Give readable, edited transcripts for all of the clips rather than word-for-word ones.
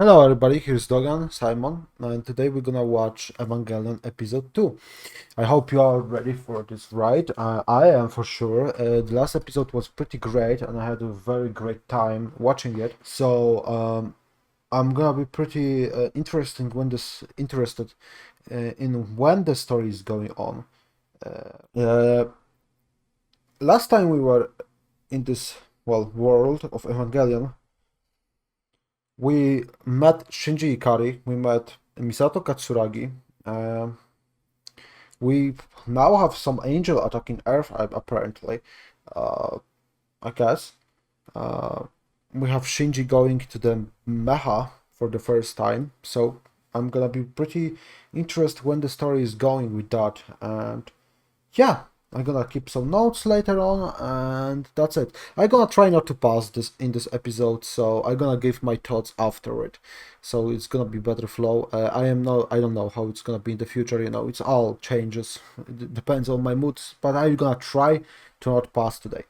Hello everybody, here's Dogan, Simon, and today we're gonna watch Evangelion episode 2. I hope you are ready for this ride. I am for sure. The last episode was pretty great and I had a very great time watching it. So I'm gonna be pretty interested in when the story is going on. Uh, Last time we were in this, world of Evangelion, we met Shinji Ikari, we met Misato Katsuragi. Um, we now have some angel attacking Earth, apparently. Uh, I guess. Uh, we have Shinji going to the mecha for the first time, so I'm gonna be pretty interested when the story is going with that. And yeah, I'm gonna keep some notes later on, and that's it. I'm gonna try not to pause this in this episode, so I'm gonna give my thoughts afterward. So it's gonna be better flow. I don't know how it's gonna be in the future. It's all changes. It depends on my moods, but I'm gonna try to not pause today.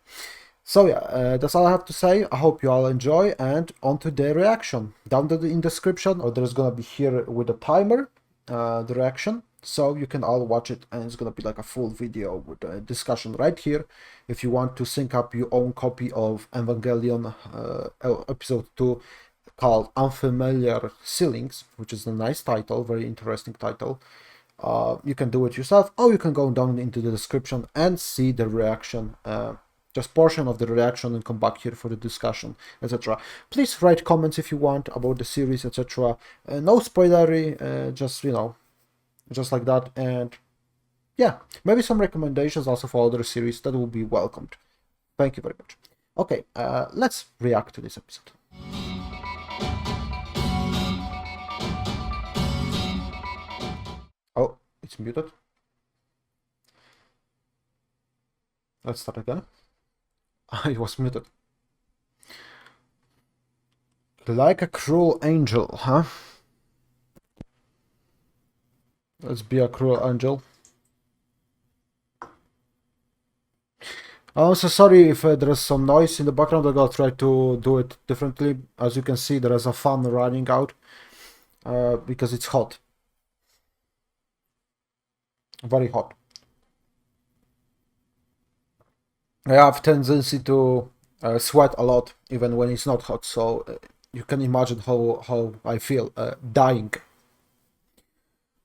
So yeah, that's all I have to say. I hope you all enjoy, and on to the reaction. Down in description, or there's gonna be here with a timer, the reaction, so you can all watch it, and it's gonna be like a full video with a discussion right here. If you want to sync up your own copy of Evangelion episode 2 called Unfamiliar Cellings, which is a nice title, very interesting title. You can do it yourself, or you can go down into the description and see the reaction, just portion of the reaction, and come back here for the discussion, etc. Please write comments if you want about the series, etc. No spoilery, just like that. And yeah, maybe some recommendations also for other series that will be welcomed. Thank you very much. Okay, let's react to this episode. Oh, it's muted. Let's start again. It was muted. Like a cruel angel, huh? Let's be a cruel angel. I'm so sorry if there is some noise in the background. I'm gonna try to do it differently. As you can see, there is a fan running out because it's hot. Very hot. I have tendency to sweat a lot even when it's not hot, so you can imagine how I feel dying.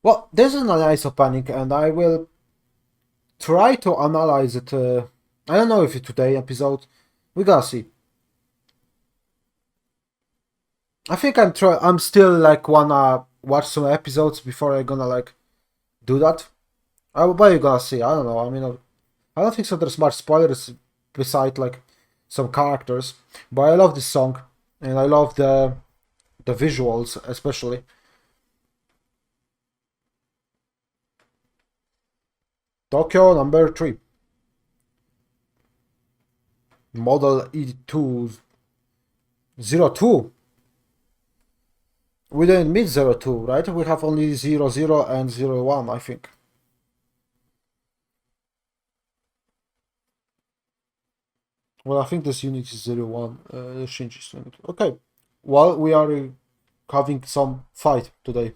Well, this is a nice opening, and I will try to analyze it. I don't know if it's today episode. We gotta see. I think I'm still like wanna watch some episodes before I gonna like do that. But you gonna see. I don't know. I mean, I don't think so. There's much spoilers beside like some characters, but I love this song and I love the visuals especially. Tokyo number 3. Model E202. We didn't meet 02, right? We have only 00 and 01, I think. Well, I think this unit is 01. Shinji's unit. Okay. Well, we are having some fight today.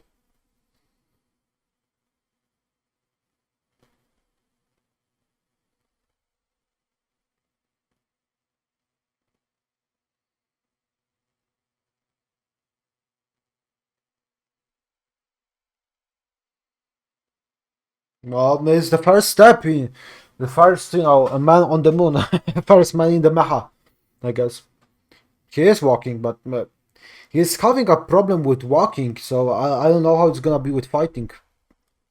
Well, it's the first step in the first, a man on the moon, first man in the mecha, I guess. He is walking, but he's having a problem with walking, so I don't know how it's gonna be with fighting.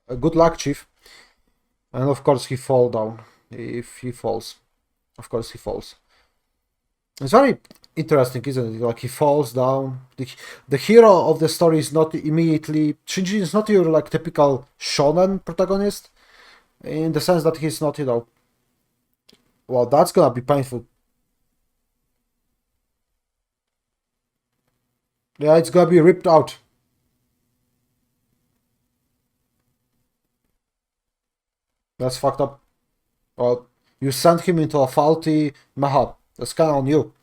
Good luck, Chief. And of course he fall down. If he falls. Of course he falls. It's very interesting, isn't it? Like he falls down. The hero of the story is not immediately Shinji is not your like typical shonen protagonist, in the sense that he's not, well, that's gonna be painful. Yeah, it's gonna be ripped out. That's fucked up. Well, you sent him into a faulty mecha. That's kinda on you.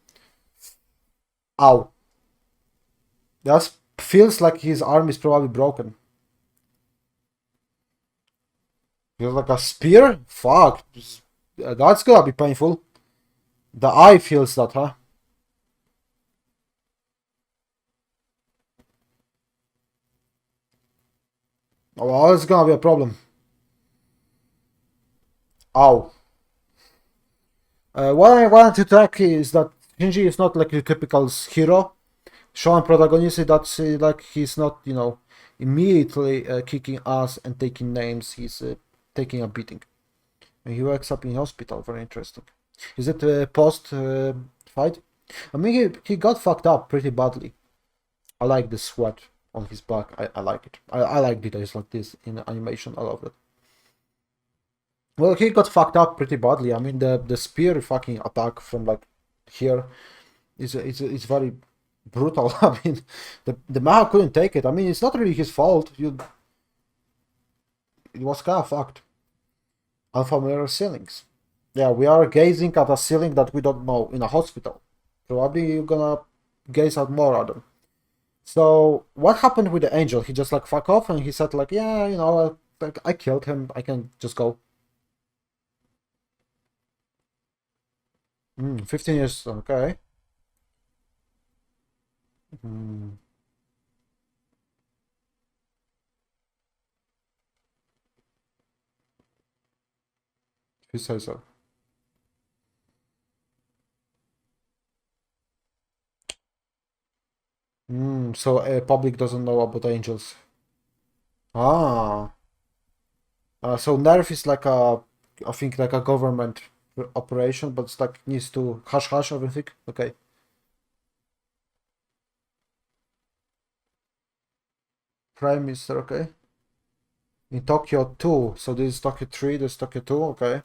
Ow. That's feels like his arm is probably broken. Feels like a spear? Fuck. That's gonna be painful. The eye feels that, huh? Oh, well, it's gonna be a problem. Ow. What I wanted to talk is that Shinji is not like the typical hero. Shown protagonist that like he's not, immediately kicking ass and taking names. He's taking a beating. And he wakes up in hospital. Very interesting. Is it post fight? I mean, he got fucked up pretty badly. I like the sweat on his back. I like it. I like details like this in animation. I love it. Well, he got fucked up pretty badly. I mean, the spear fucking attack from like here is very brutal. I mean, the Maha couldn't take it. I mean, it's not really his fault. It was kind of fucked. Unfamiliar ceilings. Yeah, we are gazing at a ceiling that we don't know in a hospital. Probably you're gonna gaze at more at them. So what happened with the angel? He just like fuck off and he said like, yeah, like, I killed him. I can just go. 15 years. Okay. Mm, if you say so. So public doesn't know about angels. Ah. So Nerf is like I think like a government operation, but it's like needs to hush everything. Okay. Prime Minister, okay. In Tokyo 2, so this is Tokyo 3, this is Tokyo 2, okay.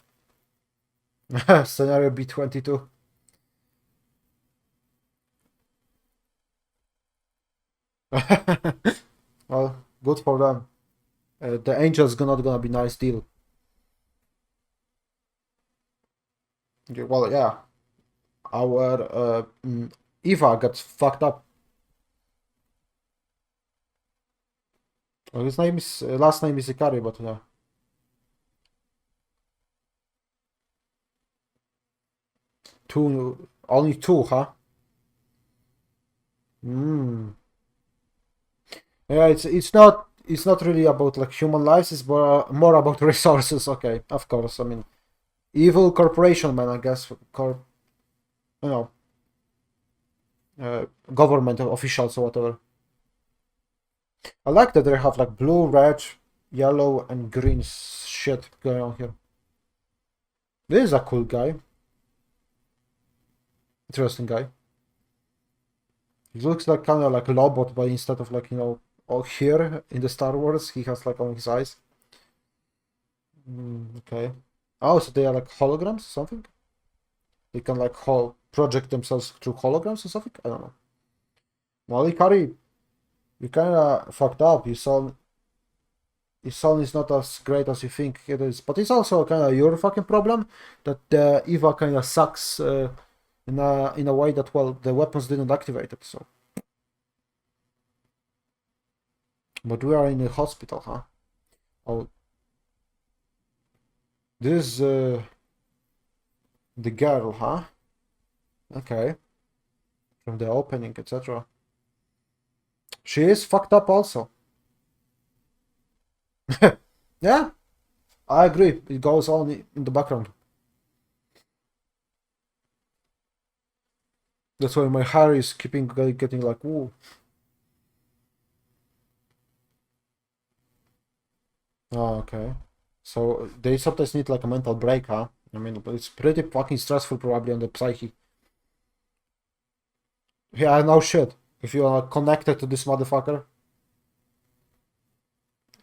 Scenario B22. Well, good for them. The Angels not gonna be nice deal. Okay, well, yeah. Our EVA gets fucked up. Well, his name is last name is Ikari, but yeah. Two, only two, huh? Hmm. Yeah, it's not really about like human lives. It's more about resources. Okay, of course. I mean, evil corporation man, I guess. You know, government officials or whatever. I like that they have like blue, red, yellow, and green shit going on here. This is a cool guy. Interesting guy. He looks like kind of like a Lobot, but instead of like, all here in the Star Wars, he has like on his eyes. Okay. Oh, so they are like holograms or something? They can like project themselves through holograms or something? I don't know. Well, Ikari, you kind of fucked up. Your son is not as great as you think it is, but it's also kind of your fucking problem that the EVA kind of sucks in a way that, well, the weapons didn't activate it. So, but we are in a hospital, huh? Oh, this is the girl, huh? Okay, from the opening, etc. She is fucked up also. Yeah, I agree. It goes on in the background. That's why my hair is keeping getting like, ooh. Oh, okay. So they sometimes need like a mental break, huh? I mean, it's pretty fucking stressful probably on the psyche. Yeah, no shit. If you are connected to this motherfucker,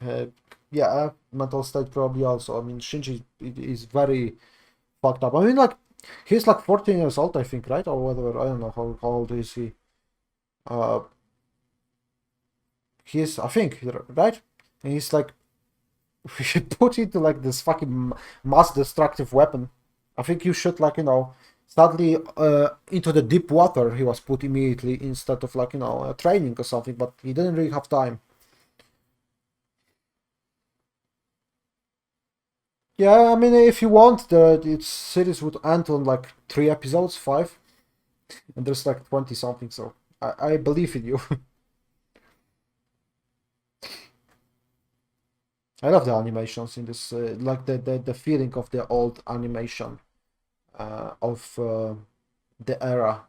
uh, yeah, mental state probably also. I mean, Shinji is very fucked up. I mean, like, he's like 14 years old, I think, right? Or whatever. I don't know how old is he. Uh, he's, I think, right? And he's like put into like this fucking mass destructive weapon. I think you should like, Sadly, into the deep water he was put immediately instead of like, you know, training or something, but he didn't really have time. Yeah, I mean, if you want, its series would end on like 3 episodes, 5, and there's like 20 something, so I believe in you. I love the animations in this, like the feeling of the old animation of the era.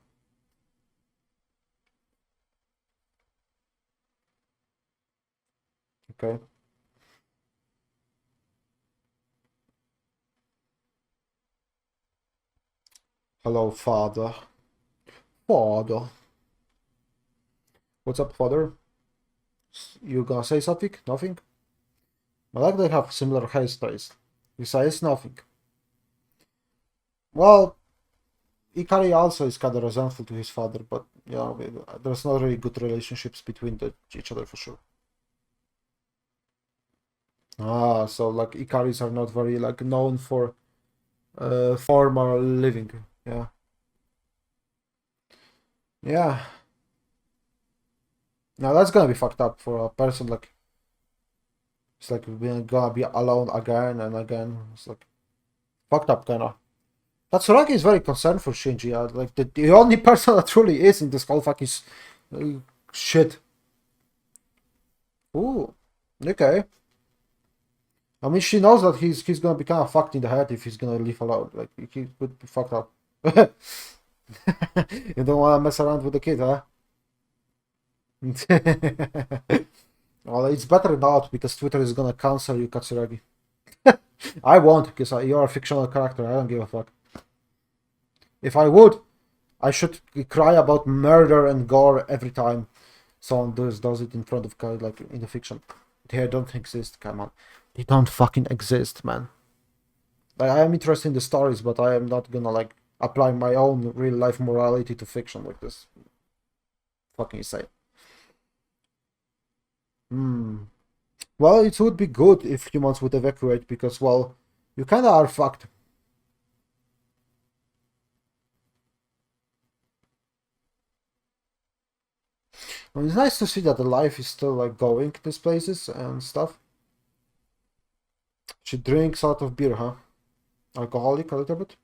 Okay. Hello, father. Father. What's up, father? You gonna say something? Nothing? I like they have similar hairstyles. Besides, nothing. Well, Ikari also is kind of resentful to his father, but you know, there's not really good relationships between each other for sure. Ah, so like Ikaris are not very like known for formal living. Yeah, yeah. Now that's gonna be fucked up for a person like it's like we're gonna be alone again and again. It's like fucked up kind of. Tatsuragi is very concerned for Shinji. Like the only person that truly is in this whole fucking uh, shit. Ooh, okay. I mean, she knows that he's gonna be kind of fucked in the head if he's gonna live alone. Like he could be fucked up. You don't want to mess around with the kid, huh? Well, it's better not because Twitter is gonna cancel you, Katsuragi. I won't because you're a fictional character. I don't give a fuck. If I would, I should cry about murder and gore every time someone does it in front of like in the fiction. They don't exist. Come on, they don't fucking exist, man. Like I am interested in the stories, but I am not gonna like apply my own real life morality to fiction like this. Fucking insane. Hmm. Well, it would be good if humans would evacuate because, well, you kinda are fucked. I mean, it's nice to see that the life is still like going these places and stuff. She drinks out of beer, huh? Alcoholic a little bit.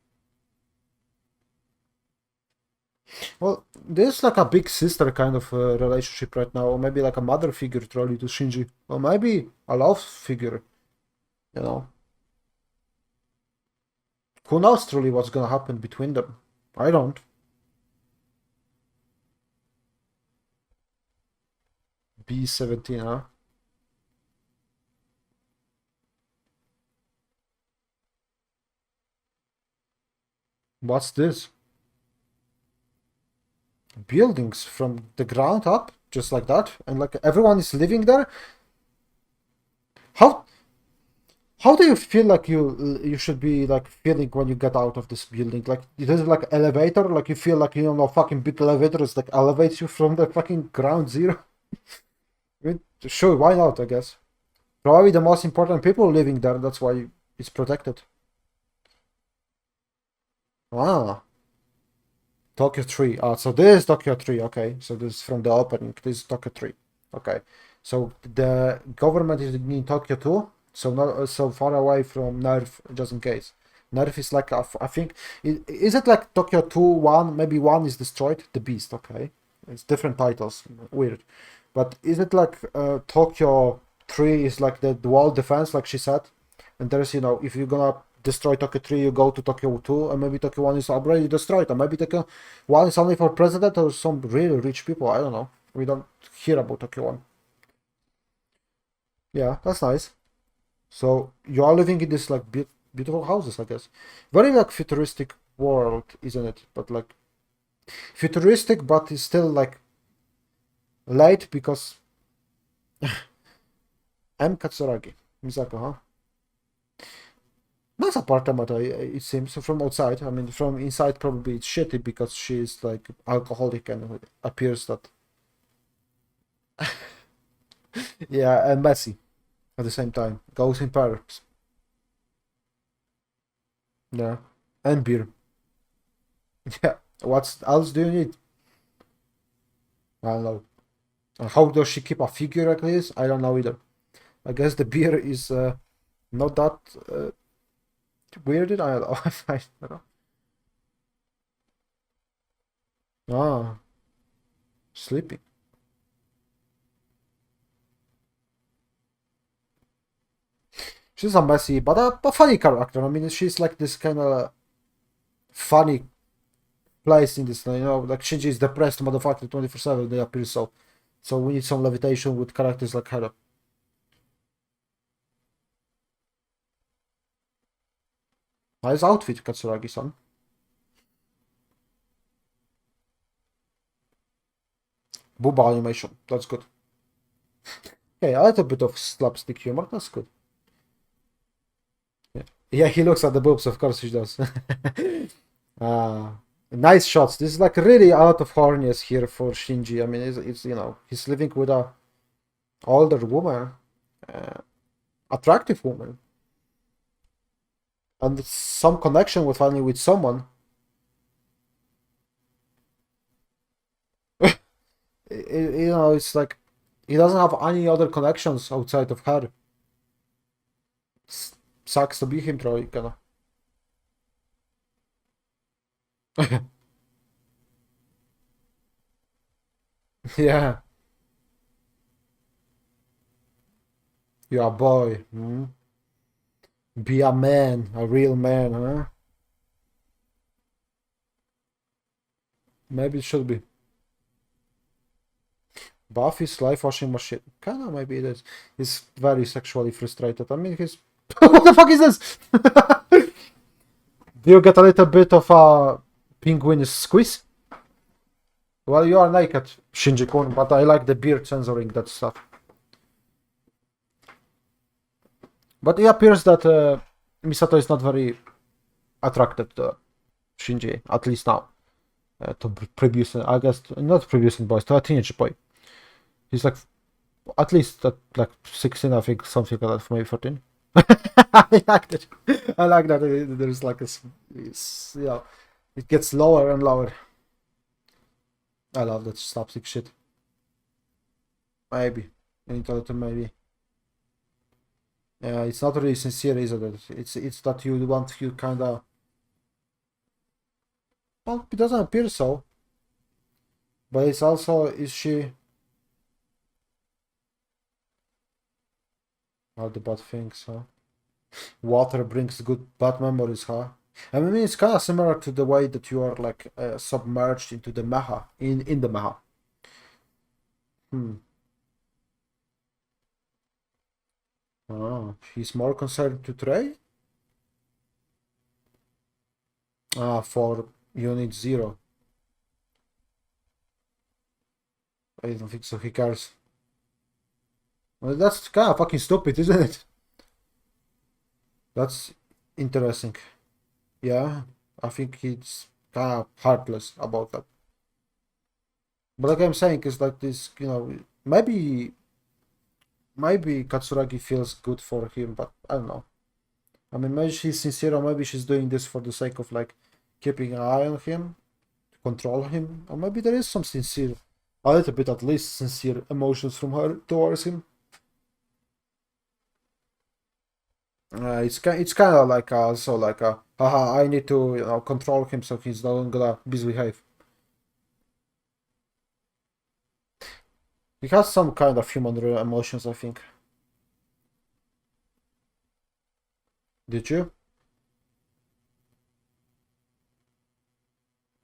Well, there's like a big sister kind of relationship right now, or maybe like a mother figure truly to Shinji, or maybe a love figure. You know, who knows truly what's gonna happen between them? I don't. B17, huh? What's this? Buildings from the ground up, just like that, and like everyone is living there. How how do you feel like you should be like feeling when you get out of this building? Like it is like elevator, like you feel like you know fucking big elevators like elevates you from the fucking ground zero. I mean, sure, why not? I guess probably the most important people living there. That's why it's protected. Ah, Tokyo 3. Ah, so this is Tokyo 3. Okay, so this is from the opening. This is Tokyo 3. Okay, so the government is in Tokyo 2, so not so far away from Nerf, just in case. Nerf is like I think is it like Tokyo 2 1? Maybe 1 is destroyed. The Beast. Okay, it's different titles. Weird, but is it like Tokyo 3 is like the wall defense, like she said, and there's if you're gonna destroy Tokyo 3, you go to Tokyo 2, and maybe Tokyo 1 is already destroyed, or maybe Tokyo 1 is only for president or some really rich people. I don't know. We don't hear about Tokyo 1. Yeah, that's nice. So you are living in this like beautiful houses, I guess. Very like futuristic world, isn't it? But like futuristic, but it's still like late because I'm Katsuragi. Misako, huh? Nice apartment, it seems, from outside. I mean, from inside, probably it's shitty because she's like alcoholic and it appears that, yeah, and messy at the same time. Goes in pairs. Yeah, and beer. Yeah. What else do you need? I don't know. And how does she keep a figure like this? I don't know either. I guess the beer is not that weirded. I don't know. I don't know. Ah, sleeping. She's a messy, but a funny character. I mean, she's like this kind of funny place in this. You know, like Shinji is depressed motherfucker 24/7. They appear so we need some levitation with characters like her. Nice outfit, Katsuragi-san. Booba animation. That's good. Okay, a little bit of slapstick humor. That's good. Yeah, yeah, he looks at the boobs. Of course he does. uh, nice shots. This is like really a lot of horniness here for Shinji. I mean, it's you know, he's living with a older woman, uh, attractive woman, and some connection with finally with someone. You know, it's like he doesn't have any other connections outside of her. Sucks to be him, Troy. Kinda. Yeah, you're a boy. Hmm? Be a man, a real man, huh? Maybe it should be. Buffy's life washing machine. Kinda maybe it is. He's very sexually frustrated. I mean, he's. What the fuck is this? Do you get a little bit of a penguin squeeze? Well, you are naked, Shinji-kun, but I like the beard censoring that stuff. But it appears that Misato is not very attracted to Shinji, at least now. To previous, I guess, not previous boys, to a teenage boy. He's like, at least like 16, I think, something like that, maybe 14. I like that. I like that. There's like you know, it gets lower and lower. I love that slapstick shit. Maybe. Maybe. Yeah, it's not really sincere, is it? It's that you want you kinda. Well, it doesn't appear so. But it's also is she. All the bad things, huh? Water brings good bad memories, huh? I mean, it's kind of similar to the way that you are like submerged into the mecha in the mecha. Hmm. Oh, he's more concerned to Trey? Ah, for Unit Zero. I don't think so. He cares. Well, that's kind of fucking stupid, isn't it? That's interesting. Yeah, I think he's kind of heartless about that. But like I'm saying, is like this, you know, maybe Katsuragi feels good for him, but I don't know. I mean, maybe she's sincere, or maybe she's doing this for the sake of like keeping an eye on him, to control him, or maybe there is some sincere, a little bit at least sincere emotions from her towards him. It's kind of like also like a haha. I need to control him so he's not gonna misbehave. He has some kind of human emotions, I think. Did you?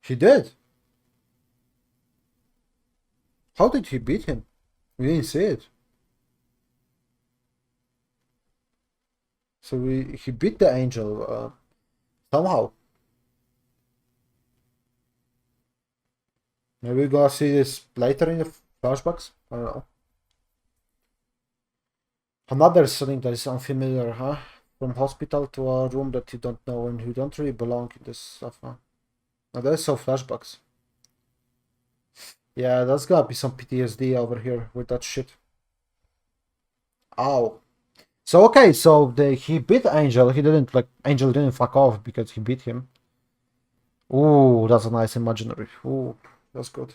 He did. How did he beat him? We didn't see it. So he beat the angel somehow. Maybe we're gonna see this later in the flashbacks. I don't know. Another setting that is unfamiliar, huh? From hospital to a room that you don't know and you don't really belong in this stuff, huh? Now there's some flashbacks. Yeah, that's gotta be some PTSD over here with that shit. Ow. So okay, so he beat Angel. He didn't like Angel didn't fuck off because he beat him. Ooh, that's a nice imaginary. Ooh, that's good.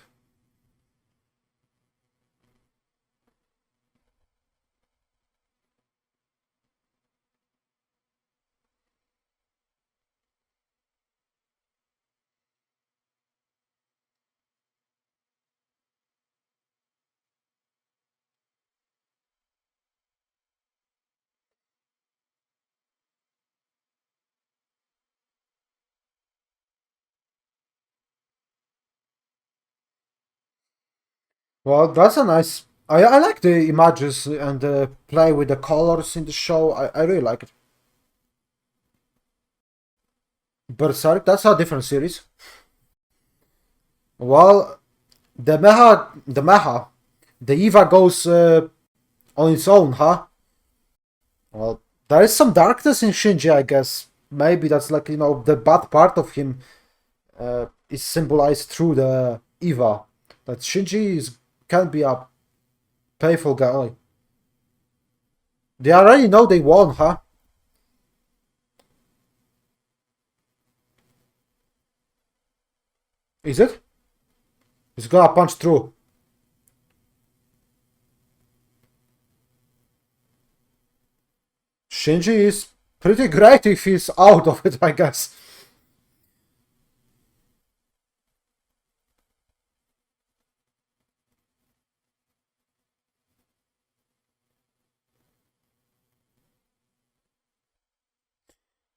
Well, that's a nice. I like the images and the play with the colors in the show. I really like it. Berserk, that's a different series. Well, the EVA goes on its own, huh? Well, there is some darkness in Shinji, I guess. Maybe that's like, the bad part of him is symbolized through the EVA. That Shinji can be a playful guy. They already know they won, huh? Is it? He's gonna punch through. Shinji is pretty great if he's out of it, I guess.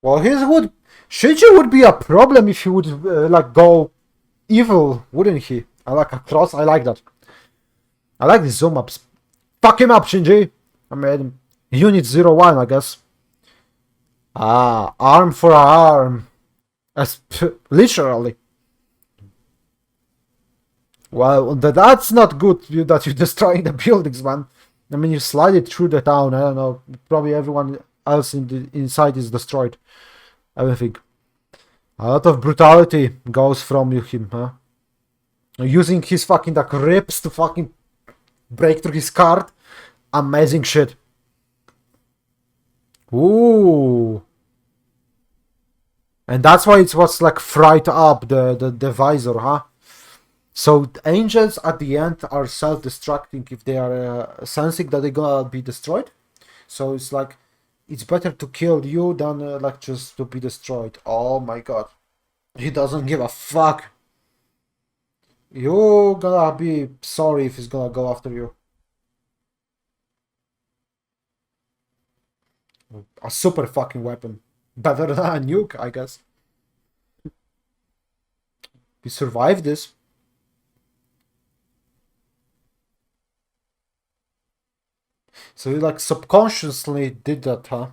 Well, his would Shinji would be a problem if he would like go evil, wouldn't he? I like a cross. I like that. I like the zoom ups. Fuck him up, Shinji. I made Unit 01, I guess. Ah, arm for arm. As literally. Well, that's not good that you're destroying the buildings, man. I mean, you slide it through the town. I don't know. Probably everyone else inside is destroyed. Everything. A lot of brutality goes from him, huh? Using his fucking like ribs to fucking break through his card. Amazing shit. Ooh. And that's why it was like fried up, the visor, huh? So angels at the end are self-destructing if they are sensing that they're gonna be destroyed. So it's like, it's better to kill you than like just to be destroyed. Oh my god. He doesn't give a fuck. You're gonna be sorry if he's gonna go after you. A super fucking weapon. Better than a nuke, I guess. We survived this. So you like subconsciously did that, huh?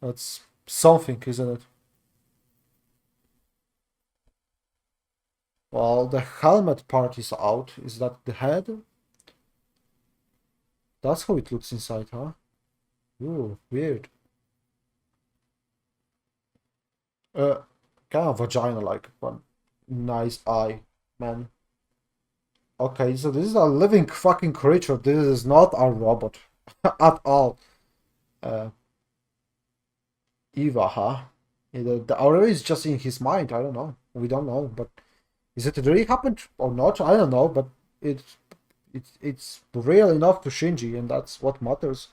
That's something, isn't it? Well, the helmet part is out. Is that the head? That's how it looks inside, huh? Ooh, weird. Uh, kind of vagina-like one. Nice eye, man. Okay, so this is a living fucking creature. This is not a robot at all. Uh, Eva, huh? The aura is just in his mind. I don't know. We don't know, but is it really happened or not? I don't know, but it's real enough to Shinji, and that's what matters.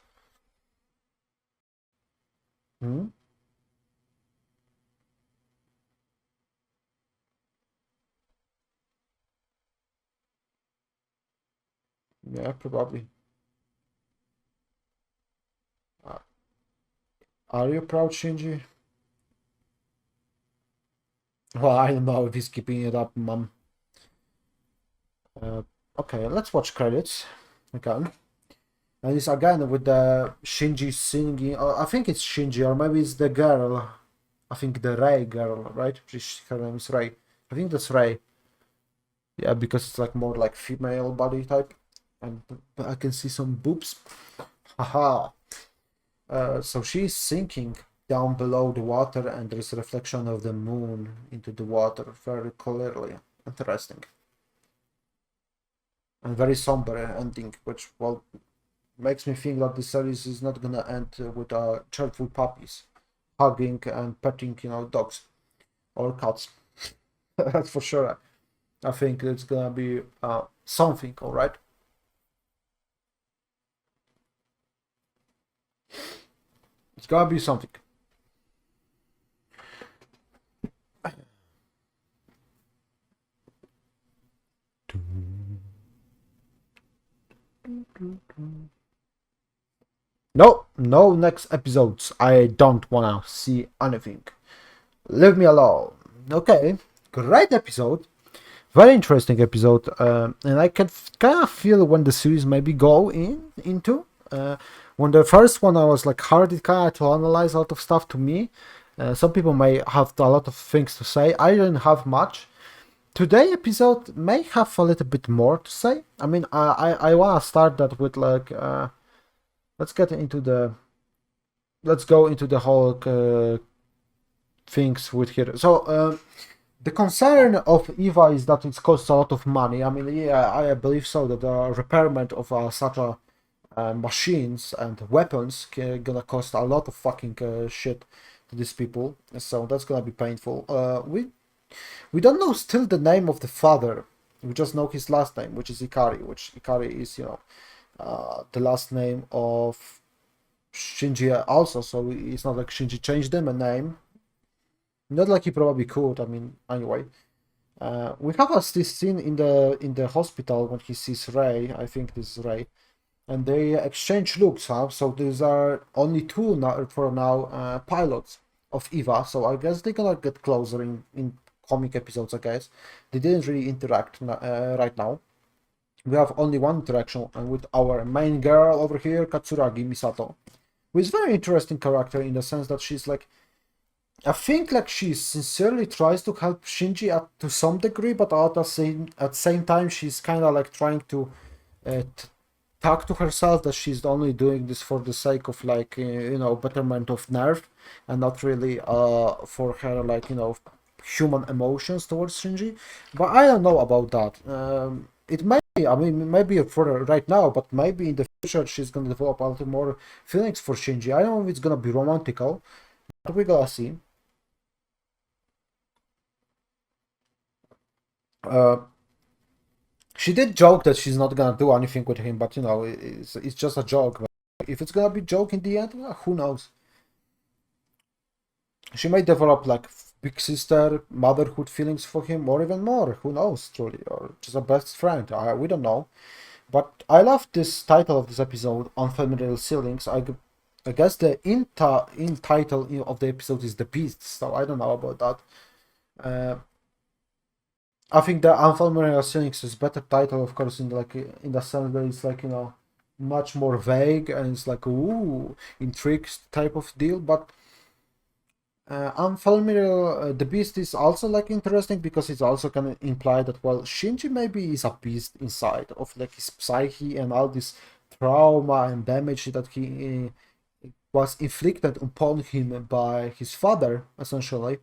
Hmm? Yeah, probably. Uh, are you proud, Shinji? Well, I don't know if he's keeping it up, mom. Uh, okay, let's watch credits again. And it's again with the Shinji singing. I think it's Shinji, or maybe it's the girl. I think the Rei girl, right? Her name is Rei. I think that's Rei. Yeah, because it's like more like female body type. And I can see some boobs. Haha. So she's sinking down below the water, and there's a reflection of the moon into the water very clearly. Interesting. And very somber ending, which, well, makes me think that the series is not gonna end with cheerful puppies hugging and petting, dogs or cats. That's for sure. I think it's gonna be something, all right. It's gonna be something. No, no next episodes. I don't wanna see anything. Leave me alone. Okay, great episode. Very interesting episode, and I can kind of feel when the series maybe go into. When the first one I was like hard it kind of to analyze a lot of stuff to me. Some people may have a lot of things to say. I didn't have much. Today episode may have a little bit more to say. I mean, I wanna start that with like let's get into the let's go into the whole things with here. So the concern of EVA is that it costs a lot of money. I mean, yeah, I believe so that the repairment of such a machines and weapons gonna cost a lot of fucking shit to these people. So that's gonna be painful. We don't know still the name of the father. We just know his last name, which is Ikari. Which Ikari is, the last name of Shinji also. So it's not like Shinji changed them a name. Not like he probably could. I mean, anyway. We have this scene in the hospital when he sees Ray. I think this is Ray, and they exchange looks. Huh? So these are only two now, for now pilots of EVA. So I guess they're gonna get closer in comic episodes. I guess they didn't really interact right now. We have only one interaction with our main girl over here, Katsuragi Misato, who is very interesting character in the sense that she's like, I think like she sincerely tries to help Shinji to some degree, but at the same time she's kind of like trying to talk to herself that she's only doing this for the sake of like betterment of nerve, and not really for her like human emotions towards Shinji. But I don't know about that. It may be, I mean, maybe for right now, but maybe in the future she's gonna develop a little more feelings for Shinji. I don't know if it's gonna be romantical, but we gotta see. Uh, she did joke that she's not gonna do anything with him, but it's just a joke. But if it's gonna be joke in the end, who knows? She may develop like big sister, motherhood feelings for him, or even more. Who knows, truly, or just a best friend. We don't know. But I love this title of this episode, Unfamiliar Ceilings. I guess the in title of the episode is The Beast, so I don't know about that. Uh, I think the Unfamiliar Ceilings is better title, of course, in the sense that it's like much more vague and it's like ooh intrigues type of deal. But Unfamiliar the Beast is also like interesting because it's also kind of imply that well Shinji maybe is a beast inside of like his psyche and all this trauma and damage that he was inflicted upon him by his father essentially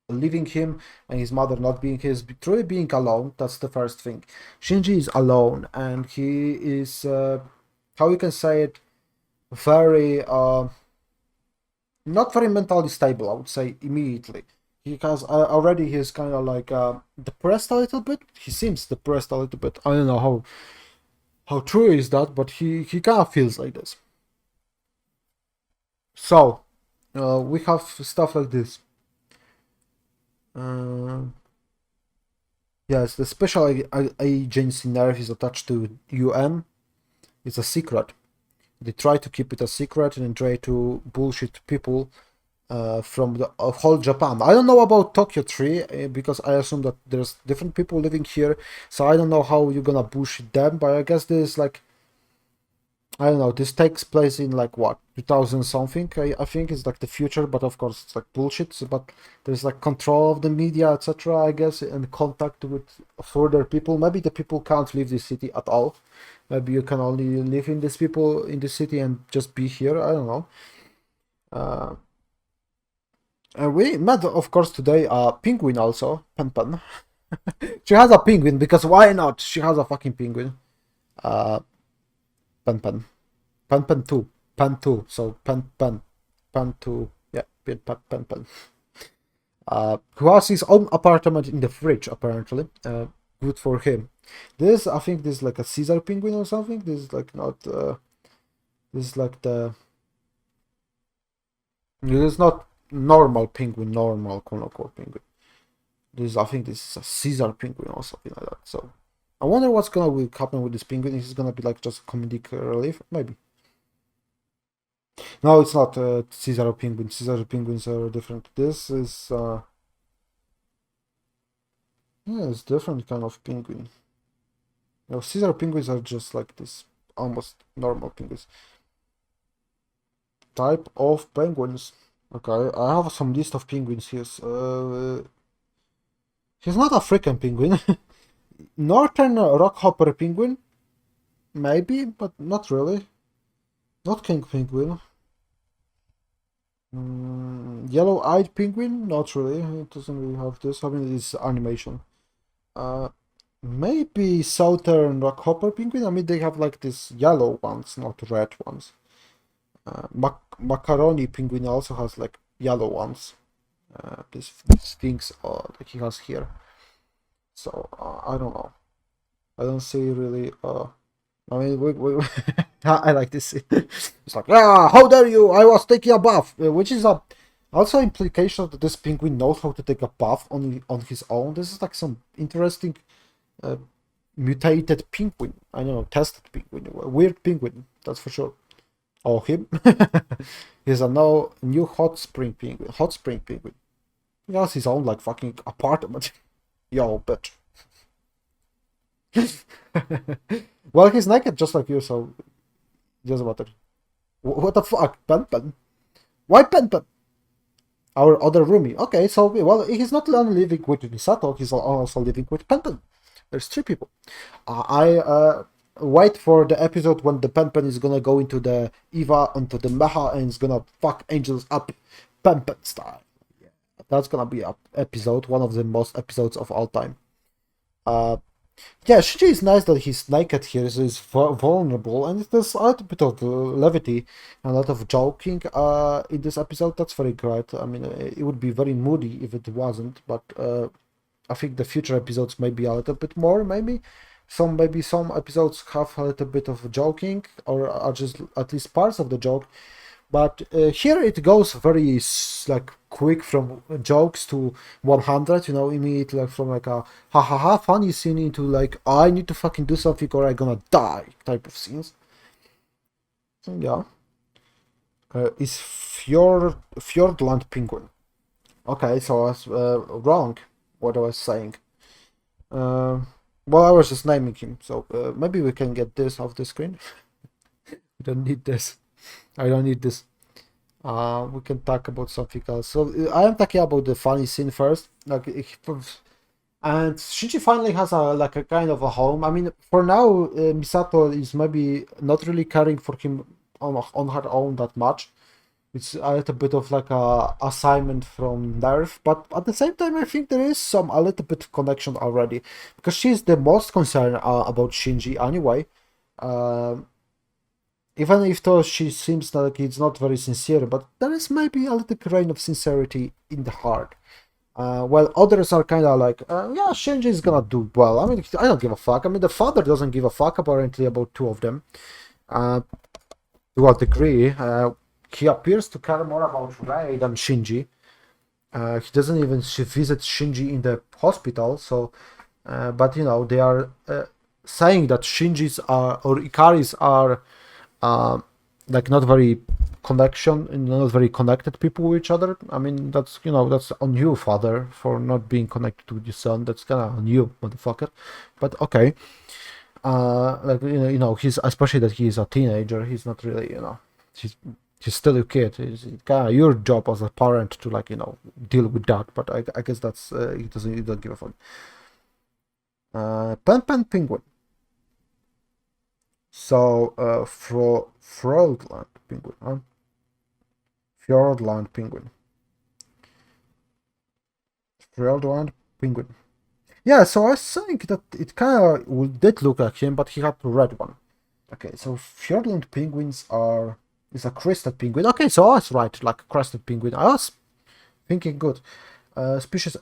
leaving him and his mother not being his truly being alone. That's the first thing. Shinji is alone and he is how you can say it very not very mentally stable, I would say immediately. He has already he's kind of like depressed a little bit. He seems depressed a little bit. I don't know how true is that, but he kind of feels like this. So we have stuff like this. Uh, yes, the special agency nerve is attached to UM. It's a secret. They try to keep it a secret and try to bullshit people from the whole Japan. I don't know about Tokyo 3 because I assume that there's different people living here, so I don't know how you're gonna bullshit them. But I guess there's like I don't know. This takes place in like what 2000 something. I think it's like the future, but of course it's like bullshit. But there's like control of the media, etc. I guess, and contact with further people. Maybe the people can't leave the city at all. Maybe you can only live in this people in the city and just be here. I don't know. Uh, and we met, of course, today a penguin also, Pen Pen. She has a penguin because why not? She has a fucking penguin. Uh, Pen Pen. Pen Pen 2. Pen 2. So Pen Pen. Pen 2. Yeah, Pen Pen. who has his own apartment in the fridge, apparently. Good for him. I think this is like a Caesar penguin or something. This is like not, this is like this is not normal penguin, normal Konoko penguin. I think this is a Caesar penguin or something like that. So, I wonder what's gonna happen with this penguin. Is it gonna be like just a comedic relief? Maybe. No, it's not Caesar penguin. Caesar penguins are different. This is, yeah, it's different kind of penguin. No, Caesar penguins are just like this, almost normal penguins. Type of penguins. Okay, I have some list of penguins here. He's not African penguin. Northern rockhopper penguin, maybe, but not really. Not king penguin. Yellow-eyed penguin, not really. It doesn't really have this. I mean, it's animation. Maybe southern rockhopper penguin. I mean, they have like these yellow ones, not red ones. Macaroni penguin also has like yellow ones. These things that he has here. So I don't know. I don't see really. I mean, I like this. It's like, ah, how dare you? I was taking a bath, which is a also implication that this penguin knows how to take a bath on his own. This is like some interesting mutated penguin. I don't know, tested penguin, weird penguin. That's for sure. Oh, him. He's a new hot spring penguin. Hot spring penguin. He has his own like fucking apartment. Yo, bitch. Well, he's naked just like you, so it doesn't matter. What the fuck? Pen? Why Pen? Our other roomie. Okay, so, well, he's not only living with Misato, he's also living with Pen. There's 3 people. I wait for the episode when the Pen is gonna go into the EVA, onto the Mecha, and it's gonna fuck angels up Pen style. Yeah, that's gonna be an episode, one of the most episodes of all time. Yeah, Shinji is nice that he's naked here, so he's vulnerable, and there's a little bit of levity and a lot of joking in this episode. That's very great. I mean, it would be very moody if it wasn't, but I think the future episodes may be a little bit more, maybe. Some episodes have a little bit of joking, or are just at least parts of the joke. But here it goes very like quick from jokes to 100, immediately like from like a ha ha ha funny scene into like I need to fucking do something or I'm gonna die type of scenes. So, yeah. Is Fjordland penguin. Okay, so I was wrong what I was saying. Well, I was just naming him, so maybe we can get this off the screen. We don't need this. I don't need this. We can talk about something else. So I am talking about the funny scene first. Like, and Shinji finally has a kind of a home. I mean, for now, Misato is maybe not really caring for him on her own that much. It's a little bit of like a assignment from Nerf, but at the same time, I think there is a little bit of connection already, because she's the most concerned about Shinji anyway. Even if though she seems like it's not very sincere, but there is maybe a little grain of sincerity in the heart. While others are kind of like, yeah, Shinji is gonna do well. I mean, I don't give a fuck. I mean, the father doesn't give a fuck apparently about 2 of them. To a degree, he appears to care more about Rei than Shinji. He doesn't even visit Shinji in the hospital, so, but they are saying that Shinji's or Ikari's are like not very connected people with each other. I mean, that's that's on you, father, for not being connected with your son. That's kind of on you, motherfucker. But okay, like he's, especially that he's a teenager. He's not really, he's still a kid. It's kind of your job as a parent to deal with that. But I guess that's he doesn't give a fuck. Pen penguin. So, Fjordland penguin, huh? Fjordland penguin. Fjordland penguin. Yeah, so I think that it kind of did look like him, but he had the red one. Okay, so Fjordland penguins is a crested penguin. Okay, so I was right, like a crested penguin. I was thinking good. species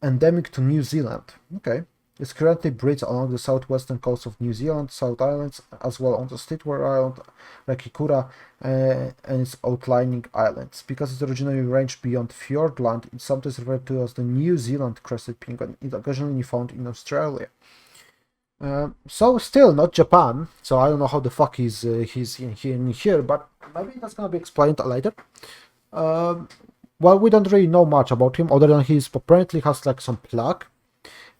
endemic to New Zealand. Okay. It currently breeds along the southwestern coast of New Zealand, South Islands, as well on the Stitwar Island, Rakikura, and its outlying islands. Because it originally ranged beyond Fiordland, it's sometimes referred to as the New Zealand crested penguin. It's occasionally found in Australia. So still not Japan. So I don't know how the fuck he's in here, but maybe that's gonna be explained later. Well, we don't really know much about him other than he's apparently has like some plaque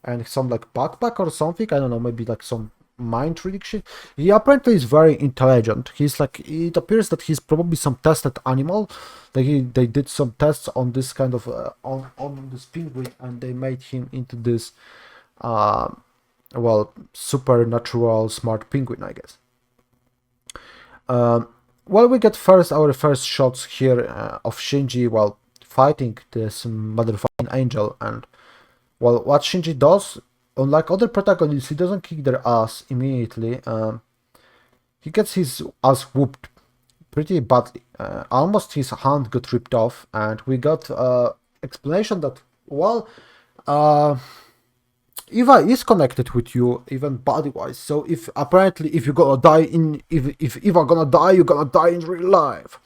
and some like backpack or something. I don't know, maybe like some mind reading shit. He apparently is very intelligent. He's like, it appears that he's probably some tested animal. They did some tests on this kind of on this penguin, and they made him into this well, supernatural smart penguin, I guess. Well, we get our first shots here of Shinji while fighting this motherfucking angel, and well, what Shinji does, unlike other protagonists, he doesn't kick their ass immediately. He gets his ass whooped pretty badly. Almost his hand got ripped off, and we got explanation that, well, EVA is connected with you, even body-wise. So if you're gonna die if EVA gonna die, you're gonna die in real life,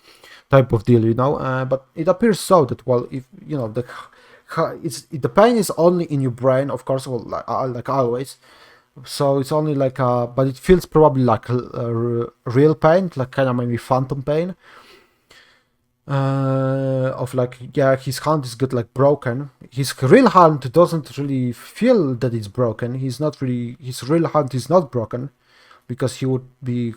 type of deal, you know. But it appears so that, well, if you know the pain is only in your brain, of course, well, like always. So it's only like but it feels probably like real pain, like kind of maybe phantom pain. Of like, yeah, his hand is got like broken. His real hand doesn't really feel that it's broken. His real hand is not broken, because he would be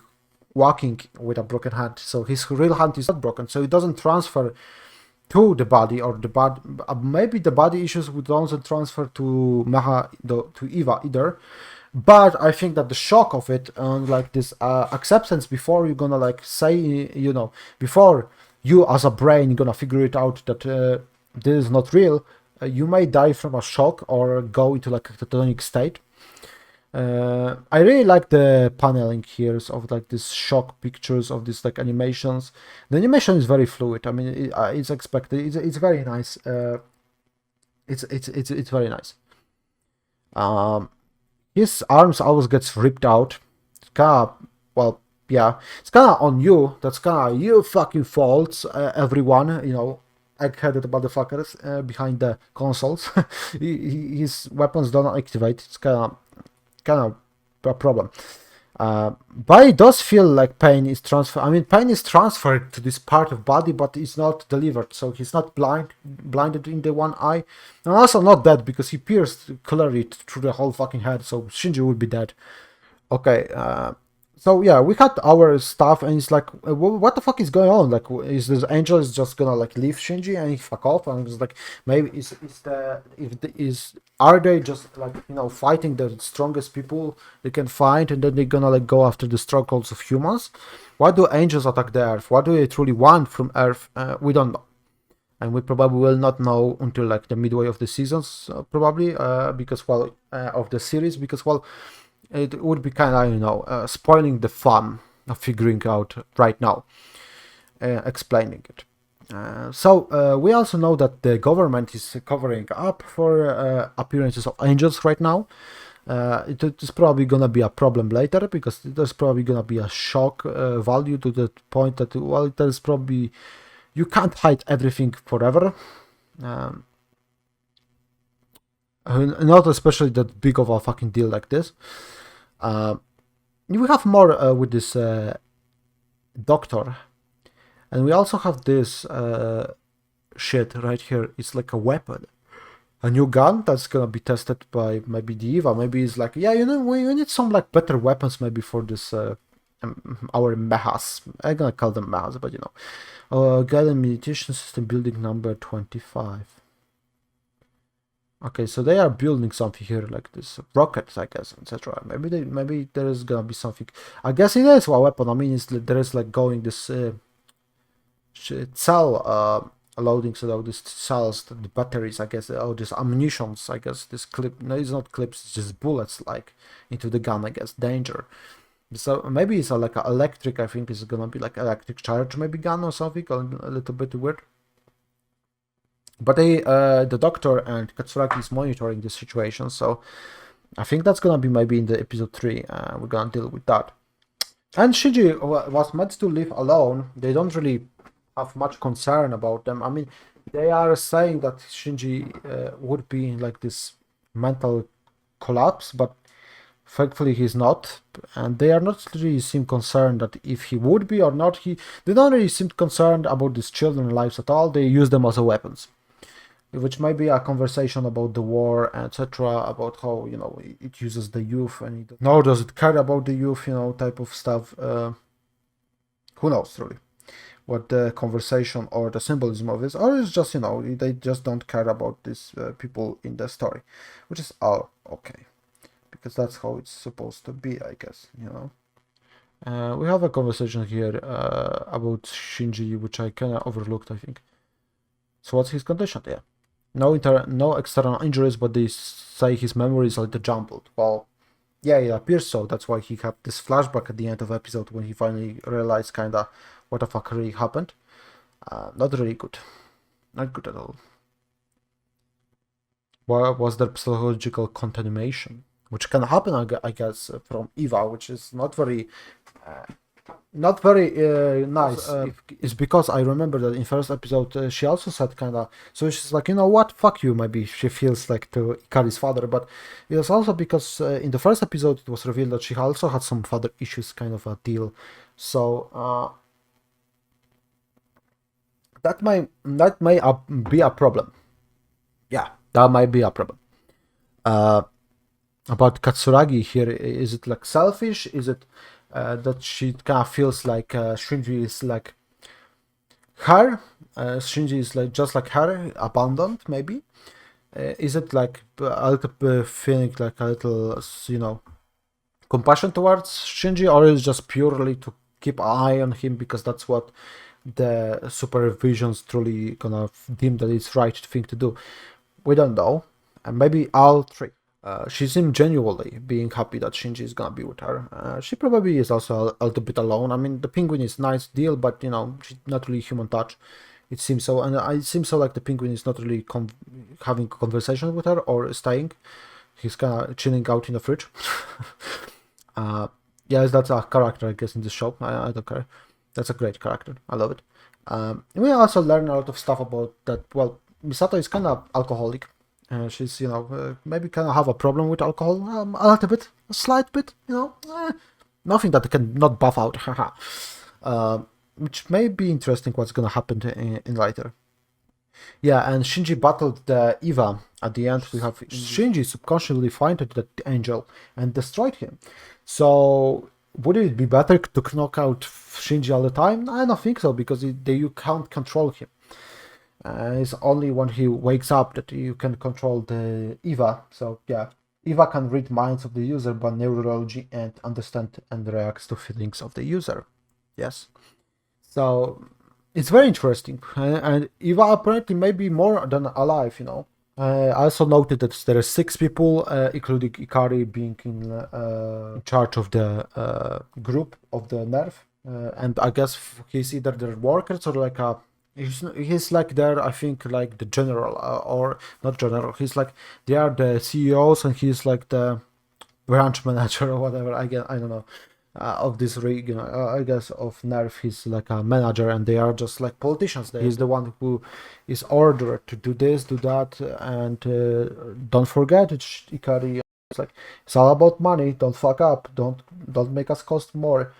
walking with a broken hand. So his real hand is not broken, so it doesn't transfer to the body, or the body, maybe the body issues would also transfer to to EVA either. But I think that the shock of it, and like this acceptance before you're gonna like say, you know, before you as a brain gonna figure it out that this is not real, you may die from a shock or go into like a catatonic state. I really like the paneling here of like this shock pictures of these like animations. The animation is very fluid. I mean, it's expected. It's very nice. It's very nice. His arms always gets ripped out. It's kinda, well, yeah, it's kinda on you. That's kinda you fucking faults, everyone, you know, egg-headed motherfuckers behind the consoles. His weapons don't activate. It's kinda a problem. But it does feel like pain is transferred. I mean, pain is transferred to this part of body, but it's not delivered. So he's not blinded in the one eye, and also not dead, because he pierced clearly through the whole fucking head. So Shinji would be dead. Okay. So yeah, we had our stuff, and it's like, what the fuck is going on? Like, is this angel is just gonna like leave Shinji and he fuck off? And it's like, maybe are they just like, you know, fighting the strongest people they can find, and then they're gonna like go after the strongholds of humans? Why do angels attack the Earth? What do they truly want from Earth? We don't know, and we probably will not know until like the midway of the seasons, probably, because, well, of the series, because, well, it would be kind of, you know, spoiling the fun of figuring out right now, explaining it. So we also know that the government is covering up for appearances of angels right now. It is probably gonna be a problem later, because there's probably gonna be a shock value to the point that, well, there's probably, you can't hide everything forever. Not especially that big of a fucking deal like this. We have more with this doctor, and we also have this shit right here. It's like a weapon, a new gun that's gonna be tested by maybe the EVA. Maybe it's like, yeah, you know, we need some like better weapons maybe for this our mechas. I'm gonna call them mechas, but you know, guided meditation system building number 25. Okay, so they are building something here, like this rockets, I guess, etc. Maybe there is gonna be something. I guess it is a weapon. I mean, there is like going this cell loading, so these cells, the batteries, I guess, oh, these ammunitions, I guess, this clip. No, it's not clips, it's just bullets, like into the gun, I guess. Danger. So maybe it's like a electric. I think it's gonna be like electric charge, maybe gun or something. A little bit weird. But the doctor and Katsuragi is monitoring the situation, so I think that's gonna be maybe in the episode 3. We're gonna deal with that. And Shinji was meant to live alone. They don't really have much concern about them. I mean, they are saying that Shinji would be in like this mental collapse, but thankfully he's not. And they are not really seem concerned that if he would be or not. They don't really seem concerned about these children's lives at all. They use them as a weapons, which might be a conversation about the war, etc., about how, it uses the youth, and nor does it care about the youth, type of stuff. Who knows, really, what the conversation or the symbolism of is, or it's just, they just don't care about these people in the story, which is all okay, because that's how it's supposed to be, I guess, we have a conversation here about Shinji, which I kind of overlooked, I think. So what's his condition? Yeah. No external injuries, but they say his memory is a little jumbled. Well, yeah, it appears so. That's why he had this flashback at the end of the episode when he finally realized kinda what the fuck really happened. Not really good. Not good at all. Was there psychological contamination? Which can happen, I guess, from EVA, which is not very nice. It's because I remember that in first episode she also said kinda, so she's like, you know what, fuck you, maybe she feels like to Ikari's father, but it was also because in the first episode it was revealed that she also had some father issues, kind of a deal. So that may be a problem. Yeah, that might be a problem. About Katsuragi here, is it like selfish? Is it that she kind of feels like Shinji is like her? Shinji is like just like her, abandoned, maybe? Is it like a little feeling like a little, compassion towards Shinji, or is it just purely to keep an eye on him because that's what the supervision's truly gonna deem that it's right thing to do? We don't know, and maybe all three. She seemed genuinely being happy that Shinji is gonna be with her. She probably is also a little bit alone. I mean, the penguin is nice deal, but she's not really human touch. It seems so, and it seems so like the penguin is not really having a conversation with her or staying. He's kind of chilling out in the fridge. Yes, that's a character, I guess, in this show. I don't care. That's a great character. I love it. We also learn a lot of stuff about that. Well, Misato is kind of alcoholic. She's, maybe kind of have a problem with alcohol, a little bit, a slight bit, nothing that can not buff out, which may be interesting what's gonna happen in later. Yeah, and Shinji battled the EVA. At the end, we have Shinji subconsciously pointed the angel and destroyed him. So, would it be better to knock out Shinji all the time? I don't think so, because you can't control him. It's only when he wakes up that you can control the EVA. So yeah, EVA can read minds of the user by neurology and understand and reacts to feelings of the user. Yes. So it's very interesting, and EVA apparently may be more than alive. I also noted that there are 6 people, including Ikari being in charge of the group of the nerve, and I guess he's either their workers or like a. He's like there, I think, like the general, or not general. He's like they are the CEOs, and he's like the branch manager or whatever. I don't know. Of this rig, I guess of Nerf, he's like a manager, and they are just like politicians. He's the one who is ordered to do this, do that, and don't forget, it's Ikari. It's like it's all about money. Don't fuck up. Don't make us cost more.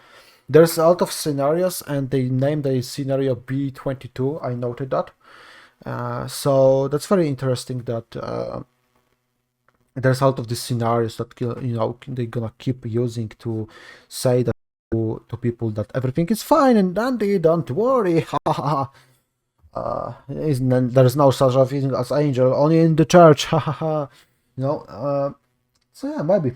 There's a lot of scenarios, and they named the scenario B22. I noted that. So that's very interesting that there's a lot of these scenarios that they're gonna keep using to say that to people that everything is fine and dandy, don't worry. There's no such a thing as angel, only in the church. So yeah, maybe.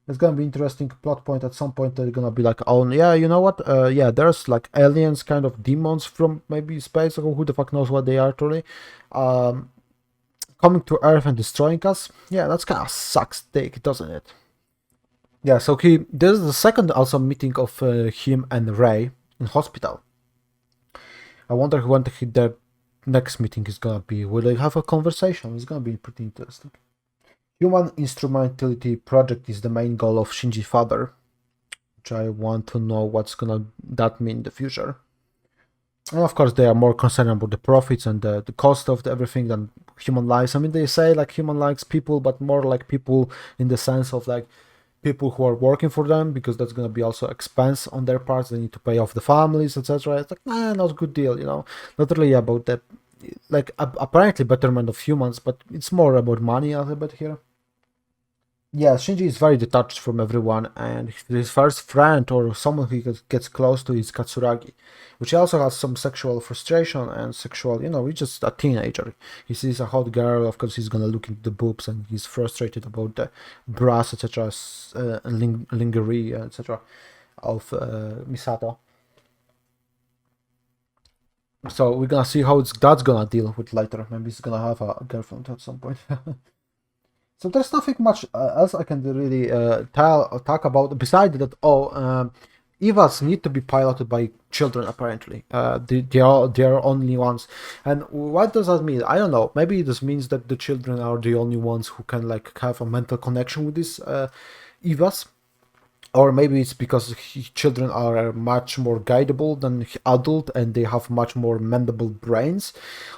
It's gonna be interesting plot point at some point. They're gonna be like, oh yeah, you know what? Yeah, there's like aliens, kind of demons from maybe space, or who the fuck knows what they are truly, coming to Earth and destroying us. Yeah, that's kind of sucks dick, doesn't it? Yeah. So this is the second also meeting of him and Ray in hospital. I wonder when next meeting is gonna be? Will they have a conversation? It's gonna be pretty interesting. Human instrumentality project is the main goal of Shinji's father, which I want to know what's gonna that mean in the future. And of course, they are more concerned about the profits and the cost of everything than human lives. I mean, they say like human likes people, but more like people in the sense of like people who are working for them, because that's going to be also expense on their parts. They need to pay off the families, etc. It's like, not a good deal, not really about the like apparently betterment of humans, but it's more about money a little bit here. Yeah, Shinji is very detached from everyone, and his first friend or someone he gets close to is Katsuragi, which also has some sexual frustration and sexual, he's just a teenager. He sees a hot girl, of course he's gonna look into the boobs, and he's frustrated about the bras, etc., lingerie, etc., of Misato. So we're gonna see how that's gonna deal with later. Maybe he's gonna have a girlfriend at some point. So there's nothing much else I can really talk about besides that. EVAs need to be piloted by children. Apparently, they are only ones. And what does that mean? I don't know. Maybe this means that the children are the only ones who can like have a mental connection with these EVAs. Or maybe it's because children are much more guidable than adult, and they have much more mendable brains,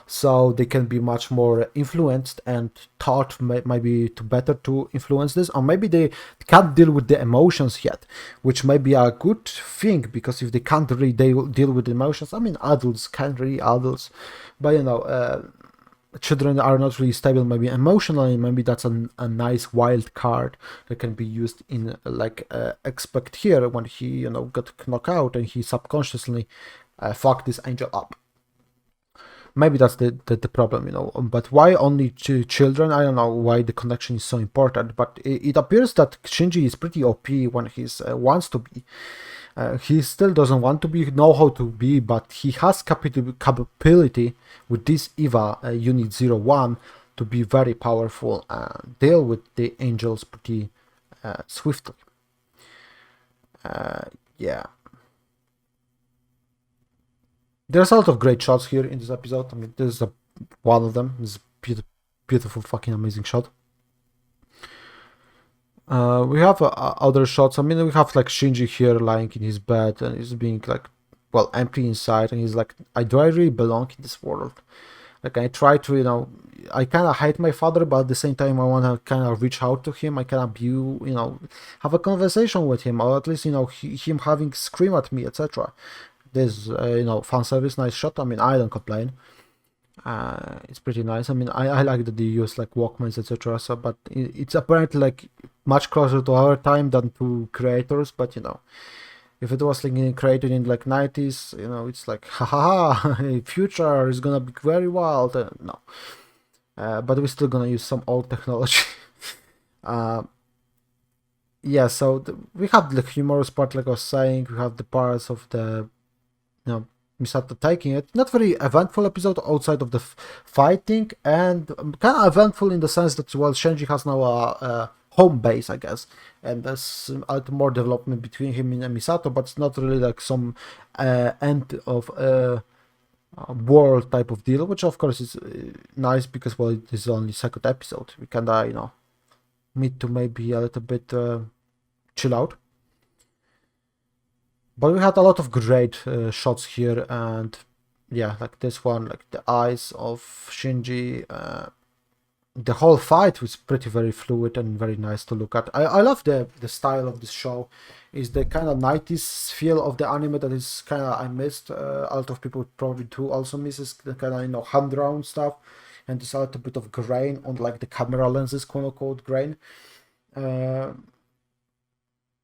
so they can be much more influenced and taught maybe to better to influence this. Or maybe they can't deal with the emotions yet, which may be a good thing, because if they can't really deal with the emotions, I mean, adults can't really adults, but children are not really stable maybe emotionally. Maybe that's a nice wild card that can be used in like expect here when he got knocked out and he subconsciously fucked this angel up. Maybe that's the problem, but why only children? I don't know why the connection is so important, but it appears that Shinji is pretty OP when he wants to be. He still doesn't want to know how to be, but he has capability with this EVA Unit 01 to be very powerful and deal with the angels pretty swiftly. Yeah. There's a lot of great shots here in this episode. I mean, this is one of them. This is beautiful, fucking amazing shot. We have other shots. I mean, we have like Shinji here lying in his bed and he's being like, well, empty inside, and he's like, do I really belong in this world? Like, I try to, I kind of hate my father, but at the same time, I want to kind of reach out to him. I kind of have a conversation with him, or at least, him having scream at me, etc. This, fan service, nice shot. I mean, I don't complain. It's pretty nice. I mean, I like that they use like Walkmans, etc. So, but it's apparently like much closer to our time than to creators. But if it was like created in like 90s, it's like haha, future is gonna be very wild. No, but we're still gonna use some old technology. Yeah. So we have the humorous part, like I was saying. We have the parts of the Misato taking it. Not very eventful episode outside of the fighting, and kind of eventful in the sense that, well, Shinji has now a home base, I guess, and there's a little more development between him and Misato, but it's not really like some end of world type of deal, which of course is nice because, well, it is only second episode. We kinda, need to maybe a little bit chill out. But we had a lot of great shots here, and yeah, like this one, like the eyes of Shinji. The whole fight was very fluid and very nice to look at. I love the style of this show. Is the kind of 90s feel of the anime that is kind of I missed. A lot of people probably too also misses the kind of hand drawn stuff, and there's a little bit of grain on like the camera lenses, quote unquote grain.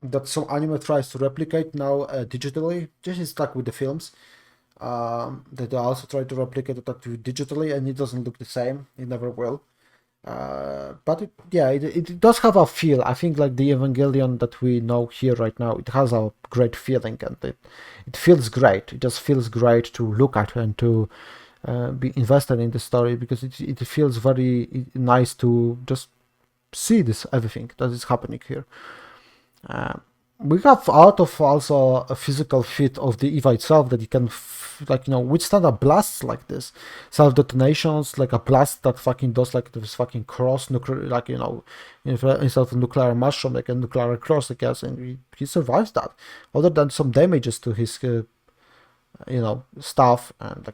That some anime tries to replicate now digitally. This is stuck with the films. That they also try to replicate that digitally, and it doesn't look the same. It never will. But it does have a feel. I think like the Evangelion that we know here right now, it has a great feeling, and it feels great. It just feels great to look at and to be invested in the story, because it feels very nice to just see this everything that is happening here. we have a lot of also a physical fit of the EVA itself that you can withstand a blast like this, self detonations, like a blast that fucking does like this fucking cross nuclear, like instead of nuclear mushroom, like a nuclear cross, I guess, and he survives that. Other than some damages to his stuff and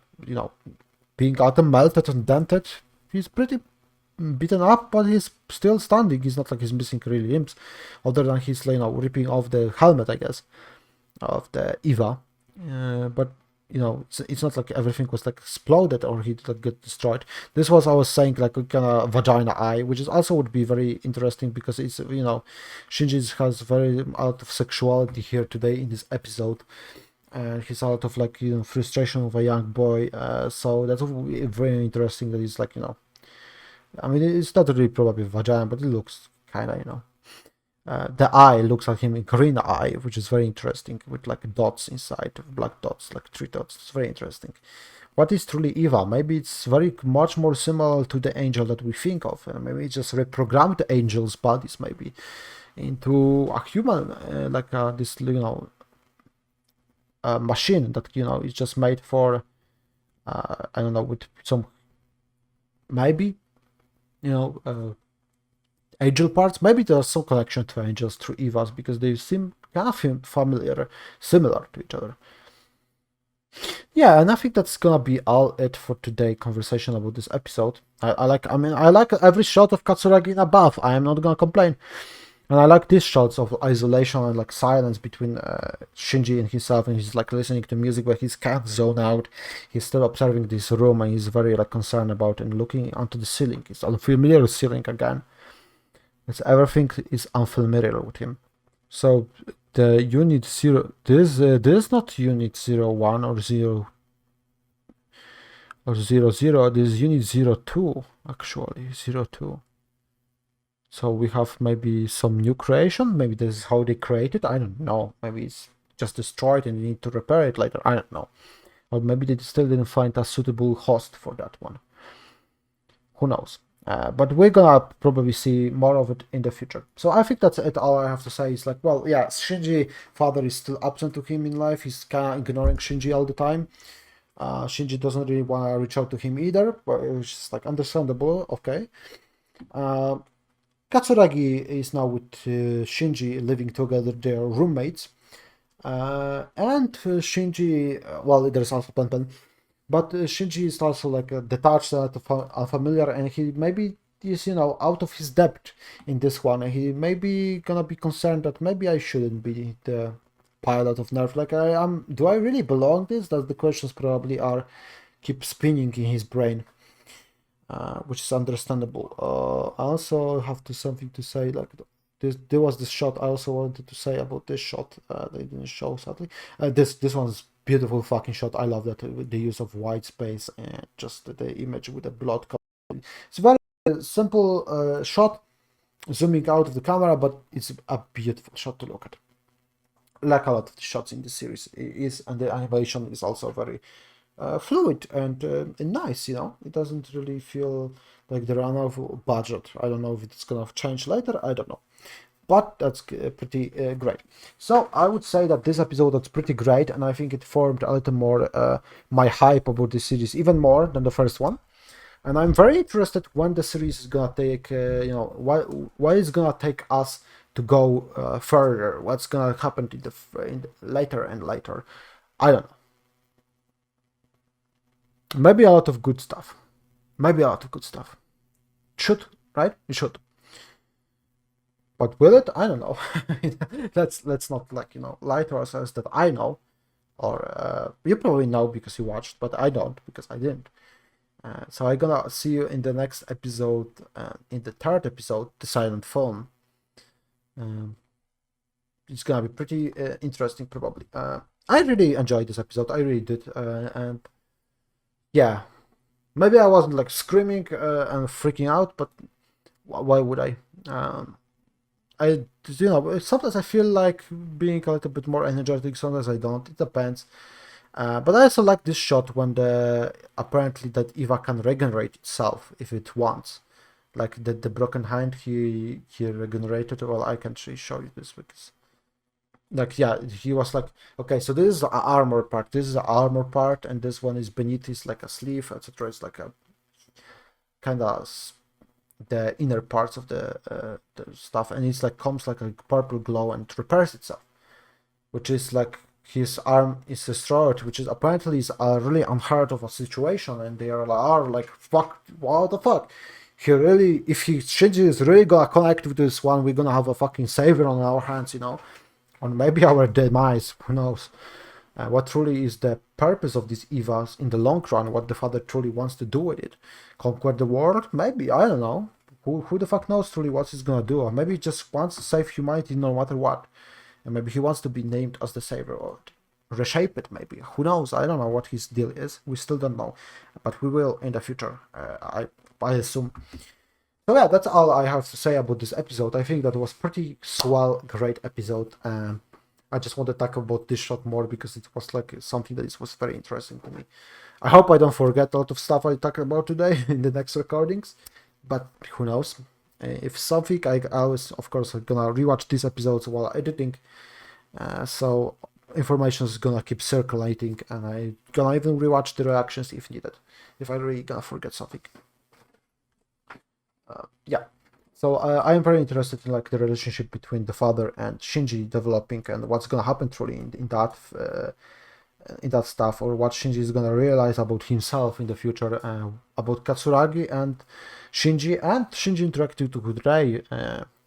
being atom melted and dented, he's pretty beaten up, but he's still standing. He's not like he's missing really limbs, other than he's ripping off the helmet, I guess, of the EVA. But it's not like everything was like exploded or he like get destroyed. This was I was saying like a kind of vagina eye, which is also would be very interesting because it's Shinji has very out of sexuality here today in this episode. And he's out of frustration of a young boy, so that's very interesting that he's I mean, it's not really probably vagina, but it looks kind of, the eye looks like him, a green eye, which is very interesting, with like dots inside, black dots, like 3 dots. It's very interesting. What is truly Eva? Maybe it's very much more similar to the angel that we think of. Maybe it just reprogrammed the angel's bodies, maybe, into a human, this, machine that, is just made for, I don't know, with some, maybe, angel parts. Maybe there's some connection to angels through Evas because they seem kind of familiar, similar to each other. Yeah, and I think that's gonna be all it for today conversation about this episode. I like every shot of Katsuragi in a bath. I am not gonna complain. And I like these shots of isolation and like silence between Shinji and himself, and he's like listening to music where he's can't zone out. He's still observing this room and he's very like concerned about and looking onto the ceiling. It's unfamiliar ceiling again. It's everything is unfamiliar with him. So the unit 0, this is not unit 01 or 0 or 00, this is unit 02 actually, 02. So we have maybe some new creation, maybe this is how they created, I don't know, maybe it's just destroyed and you need to repair it later, I don't know. Or maybe they still didn't find a suitable host for that one. Who knows? But we're gonna probably see more of it in the future. So I think that's it. All I have to say is like, well, yeah, Shinji father is still absent to him in life. He's kind of ignoring Shinji all the time. Shinji doesn't really want to reach out to him either, but it's like understandable. Okay. Katsuragi is now with Shinji, living together. They're roommates. And Shinji, well, there's also Pen. But Shinji is also like detached and unfamiliar, and he maybe is out of his depth in this one. And he maybe gonna be concerned that maybe I shouldn't be the pilot of Nerf. Like I am. Do I really belong this? That the questions probably are keep spinning in his brain, which is understandable. I also have something to say like. There was this shot I also wanted to say about this shot. They didn't show sadly. This one's beautiful fucking shot. I love that the use of white space and just the image with the blood. It's a very simple shot, zooming out of the camera, but it's a beautiful shot to look at. Like a lot of the shots in the series is, and the animation is also very fluid and nice. It doesn't really feel like they ran out of budget. I don't know if it's gonna change later. I don't know. But that's pretty great. So I would say that this episode was pretty great, and I think it formed a little more my hype about this series, even more than the first one. And I'm very interested when the series is gonna take, why it's gonna take us to go further. What's gonna happen in the later and later. I don't know. Maybe a lot of good stuff. Maybe a lot of good stuff. Should, right? It should. But will it? I don't know. let's not lie to ourselves that I know, or you probably know because you watched, but I don't because I didn't. So I'm gonna see you in the next episode, in the third episode, The Silent Phone. It's gonna be pretty interesting, probably. I really enjoyed this episode. I really did, and yeah, maybe I wasn't like screaming and freaking out, but why would I? Sometimes I feel like being a little bit more energetic, sometimes I don't, it depends. But I also like this shot when apparently that Eva can regenerate itself if it wants. Like the broken hand he regenerated. Well, I can't really show you this because like, yeah, he was like, okay, so this is the armor part, this is the armor part, and this one is beneath is like a sleeve, etc. It's like a kind of the inner parts of the stuff, and it's like comes like a purple glow and repairs itself, which is like his arm is destroyed, which is apparently is a really unheard of a situation, and they are like, fuck, what the fuck? He really, if he Shinji is really gonna connect with this one, we're gonna have a fucking savior on our hands, you know, or maybe our demise. Who knows? What truly is the purpose of these EVAs in the long run? What the father truly wants to do with it? Conquer the world? Maybe, I don't know. Who the fuck knows truly what he's gonna do? Or maybe he just wants to save humanity no matter what. And maybe he wants to be named as the savior or reshape it, maybe. Who knows? I don't know what his deal is. We still don't know. But we will in the future, I assume. So yeah, that's all I have to say about this episode. I think that was pretty swell, great episode. I just want to talk about this shot more because it was like something that was very interesting to me. I hope I don't forget a lot of stuff I talked about today in the next recordings, but who knows? If something, I was of course gonna rewatch these episodes while editing, so information is gonna keep circulating, and I gonna even rewatch the reactions if needed, if I really gonna forget something. Yeah. So I am very interested in like the relationship between the father and Shinji developing, and what's gonna happen truly in that stuff, or what Shinji is gonna realize about himself in the future, about Katsuragi and Shinji interacting with Rei,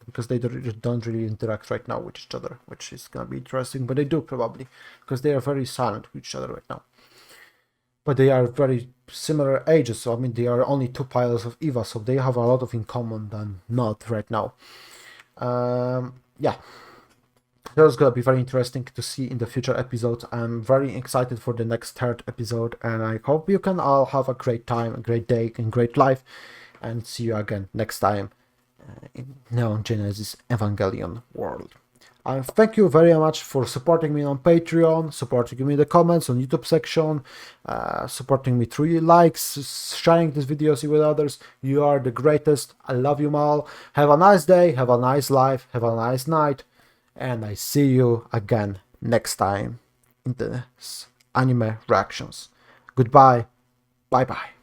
because they don't really interact right now with each other, which is gonna be interesting, but they do probably, because they are very silent with each other right now. But they are very similar ages, so I mean they are only two pilots of EVA, so they have a lot of in common than not right now. Yeah, that's gonna be very interesting to see in the future episodes. I'm very excited for the next third episode, and I hope you can all have a great time, a great day, and great life, and see you again next time in Neon Genesis Evangelion world. Thank you very much for supporting me on Patreon, supporting me in the comments on YouTube section, supporting me through your likes, sharing these videos with others. You are the greatest. I love you all. Have a nice day, have a nice life, have a nice night, and I see you again next time in the anime reactions. Goodbye. Bye bye.